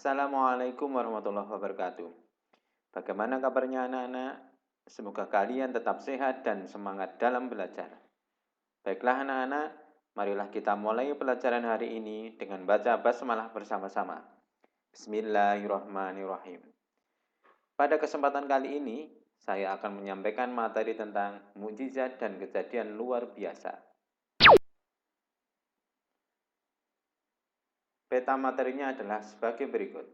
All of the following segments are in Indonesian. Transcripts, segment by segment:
Assalamualaikum warahmatullahi wabarakatuh. Bagaimana kabarnya anak-anak? Semoga kalian tetap sehat dan semangat dalam belajar. Baiklah anak-anak, marilah kita mulai pelajaran hari ini dengan baca basmalah bersama-sama. Bismillahirrahmanirrahim. Pada kesempatan kali ini, saya akan menyampaikan materi tentang mukjizat dan kejadian luar biasa. Peta materinya adalah sebagai berikut.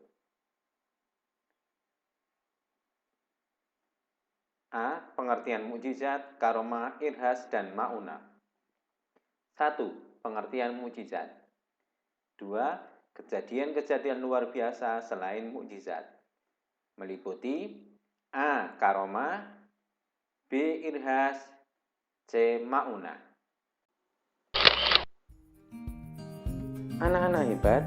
A. Pengertian mukjizat, karomah, irhas, dan ma'unah. 1. Pengertian mukjizat. 2. Kejadian-kejadian luar biasa selain mukjizat. Meliputi A. Karomah, B. Irhas, C. Ma'unah. Anak-anak hebat,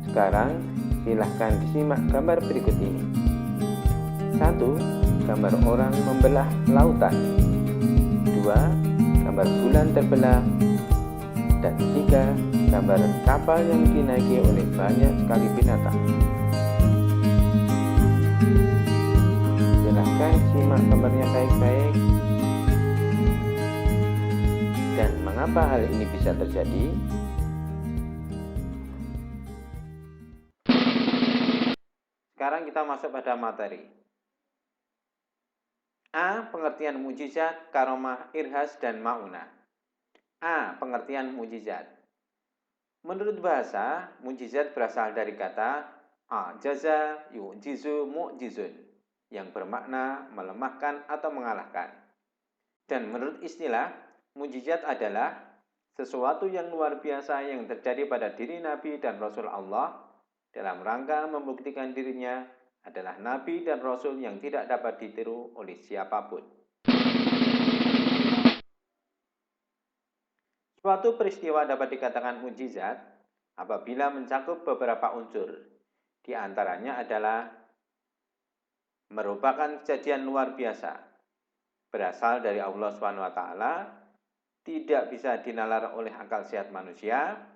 sekarang silahkan disimak gambar berikut ini. 1. Gambar orang membelah lautan. 2. Gambar bulan terbelah. Dan 3. Gambar kapal yang dinaiki oleh banyak sekali binatang. Silahkan simak gambarnya baik-baik. Dan mengapa hal ini bisa terjadi? Sekarang kita masuk pada materi. A. Pengertian mukjizat, karomah, irhas, dan ma'unah. A. Pengertian mukjizat. Menurut bahasa, mukjizat berasal dari kata ajaza yu'jizu mu'jizun, yang bermakna melemahkan atau mengalahkan. Dan menurut istilah, mukjizat adalah sesuatu yang luar biasa yang terjadi pada diri Nabi dan Rasul Allah dalam rangka membuktikan dirinya adalah Nabi dan Rasul yang tidak dapat ditiru oleh siapapun. Suatu peristiwa dapat dikatakan mukjizat apabila mencakup beberapa unsur. Di antaranya adalah merupakan kejadian luar biasa, berasal dari Allah SWT, tidak bisa dinalar oleh akal sehat manusia,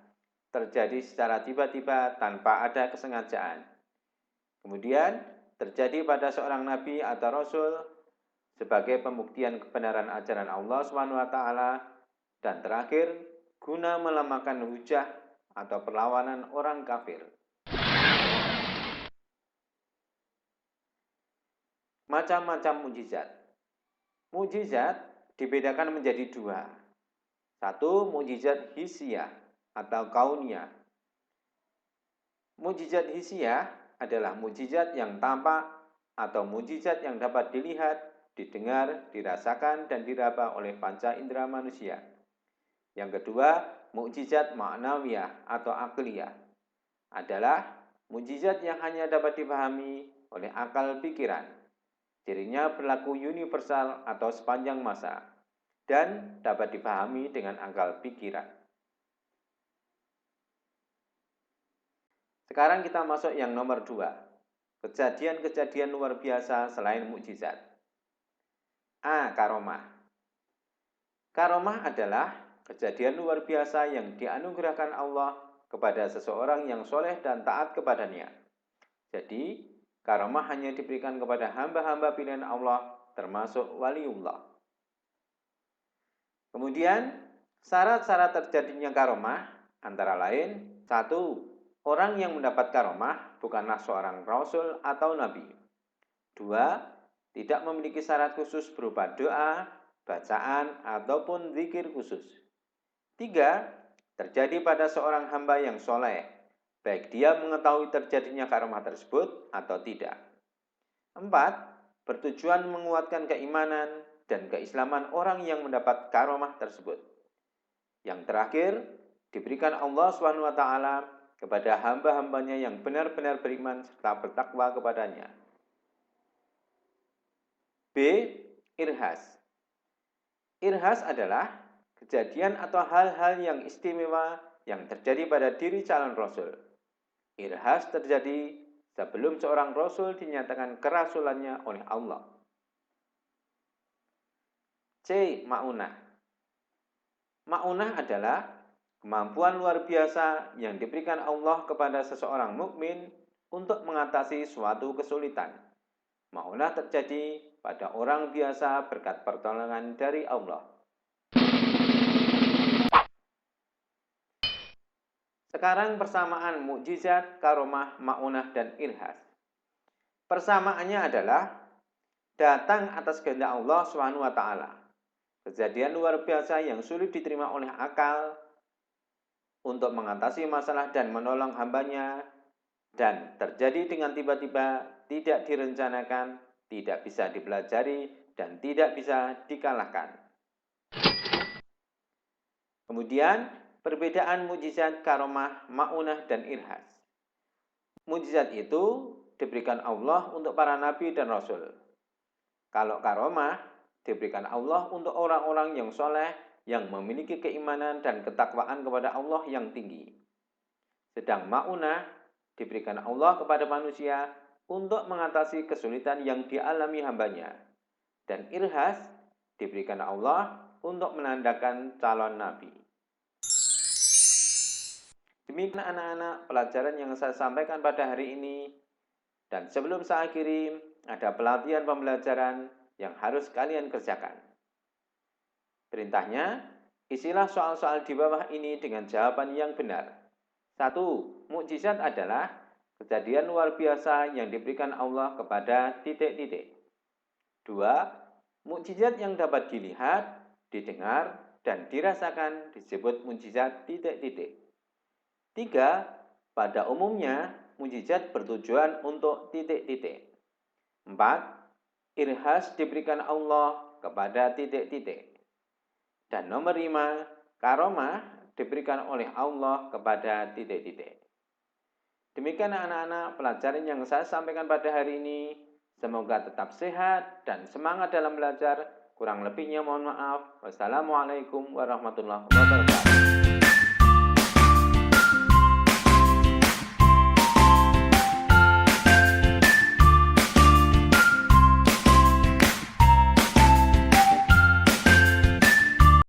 terjadi secara tiba-tiba tanpa ada kesengajaan. Kemudian terjadi pada seorang nabi atau rasul sebagai pembuktian kebenaran ajaran Allah SWT, dan terakhir guna melemahkan hujah atau perlawanan orang kafir. Macam-macam mukjizat. Mukjizat dibedakan menjadi dua. 1. Mukjizat hissiyah atau kauniyah. Mukjizat hissiyah adalah mukjizat yang tampak atau mukjizat yang dapat dilihat, didengar, dirasakan, dan diraba oleh panca indera manusia. Yang kedua, mukjizat ma'nawiyah atau akliyah adalah mukjizat yang hanya dapat dipahami oleh akal pikiran. Cirinya berlaku universal atau sepanjang masa dan dapat dipahami dengan akal pikiran. Sekarang kita masuk yang nomor 2. Kejadian-kejadian luar biasa selain mukjizat. A. Karomah. Karomah adalah kejadian luar biasa yang dianugerahkan Allah kepada seseorang yang soleh dan taat kepadanya. Jadi, karomah hanya diberikan kepada hamba-hamba pilihan Allah, termasuk waliullah. Kemudian, syarat-syarat terjadinya karomah antara lain: 1. Orang yang mendapat karomah bukanlah seorang rasul atau nabi. 2. Tidak memiliki syarat khusus berupa doa, bacaan, ataupun zikir khusus. 3. Terjadi pada seorang hamba yang soleh, baik dia mengetahui terjadinya karomah tersebut atau tidak. 4. Bertujuan menguatkan keimanan dan keislaman orang yang mendapat karomah tersebut. Yang terakhir, diberikan Allah SWT kepada hamba-hambanya yang benar-benar beriman serta bertakwa kepadanya. B. Irhas. Irhas adalah kejadian atau hal-hal yang istimewa yang terjadi pada diri calon rasul. Irhas terjadi sebelum seorang rasul dinyatakan kerasulannya oleh Allah. C. Ma'unah. Ma'unah adalah kemampuan luar biasa yang diberikan Allah kepada seseorang mukmin untuk mengatasi suatu kesulitan. Maulah terjadi pada orang biasa berkat pertolongan dari Allah. Sekarang persamaan mukjizat, karomah, ma'unah, dan irhas. Persamaannya adalah datang atas kehendak Allah SWT. Kejadian luar biasa yang sulit diterima oleh akal untuk mengatasi masalah dan menolong hambanya, dan terjadi dengan tiba-tiba, tidak direncanakan, tidak bisa dipelajari, dan tidak bisa dikalahkan. Kemudian, perbedaan mukjizat, karomah, ma'unah, dan irhas. Mukjizat itu diberikan Allah untuk para nabi dan rasul. Kalau karomah diberikan Allah untuk orang-orang yang soleh, yang memiliki keimanan dan ketakwaan kepada Allah yang tinggi. Sedang ma'unah diberikan Allah kepada manusia untuk mengatasi kesulitan yang dialami hambanya. Dan irhas diberikan Allah untuk menandakan calon nabi. Demikian anak-anak pelajaran yang saya sampaikan pada hari ini. Dan sebelum saya akhiri, ada pelatihan pembelajaran yang harus kalian kerjakan. Perintahnya, isilah soal-soal di bawah ini dengan jawaban yang benar. 1. Mukjizat adalah kejadian luar biasa yang diberikan Allah kepada titik-titik. 2. Mukjizat yang dapat dilihat, didengar, dan dirasakan disebut mukjizat titik-titik. 3. Pada umumnya, mukjizat bertujuan untuk titik-titik. 4. Irhas diberikan Allah kepada titik-titik. Dan nomor 5, karomah diberikan oleh Allah kepada titik-titik. Demikian anak-anak pelajaran yang saya sampaikan pada hari ini. Semoga tetap sehat dan semangat dalam belajar. Kurang lebihnya mohon maaf. Wassalamualaikum warahmatullahi wabarakatuh.